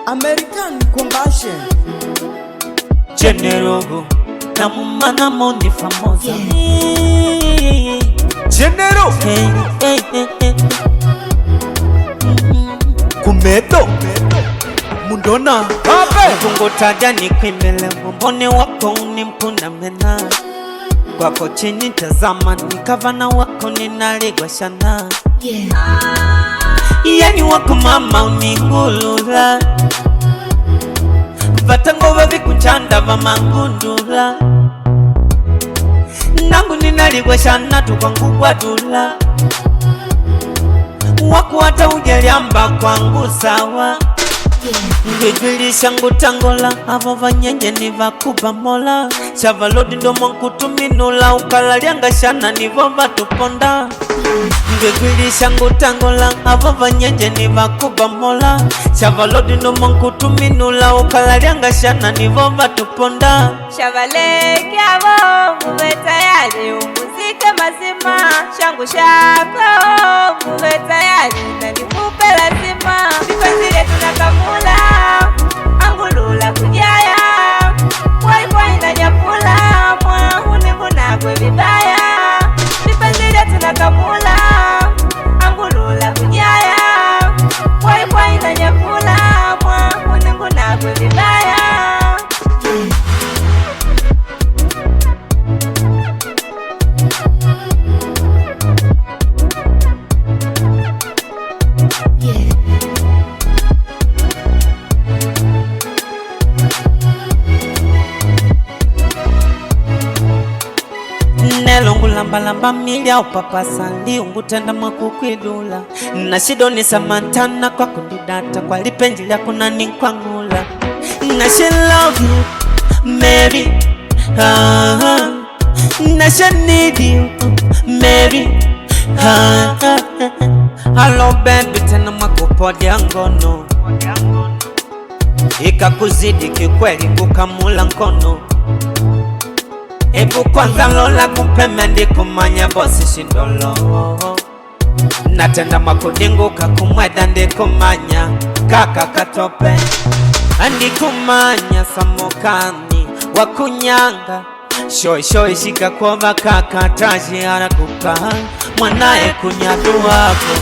American Conversion General na mumana mondi famosa General Kumeto Mundona Mungu taja ni kwimele mbone wako unimpunda mena kwako chini tazama nikavana wako ninaligwa shana yani wako mama uningulula vatango vavikuchanda vamangundula nangu ninaligwa shana tukwangu wadula wako hata ujaliamba kwangu sawa Ngejwilisha ngutangola avo vanyenye ni vakuba mola Chavalodi ndo mwankutuminula ukalalyanga shana nivo vatuponda Ngejwilisha ngutangola avo vanyenye ni vakuba mola Chavalodi ndo mwankutuminula ukalalyanga shana nivo vatuponda Shavaleke avo muwe tayari umuzike mazima Shangu shako muwe tayari na nikupe lazima Vipenzile tunakamula angulula kujaya Kwai kwai na nyapula mwangu ningunagwe vibaya Vipenzile tunakamula angulula kujaya Kwai kwai na nyapula mwangu ningunagwe vibaya Nelongu lamba milia upapasa liungutenda mwakukwidula Nashido ni samantana kwa kundidata kwa lipenjilia kuna ninkwangula Nashe love you, Mary Nashe need you, Mary Hello baby tena mwakupodia ngono Ikakuzidi kikweli kukamula nkono Ebu kwanza lola kupeme ndi kumanya bosi shindolo Natenda makudingu kakumweda ndi kumanya kaka katope Andi kumanya samokani wakunyanga Shoi shoi shika kwova kaka taji harakuka Mwanae kunyadu wako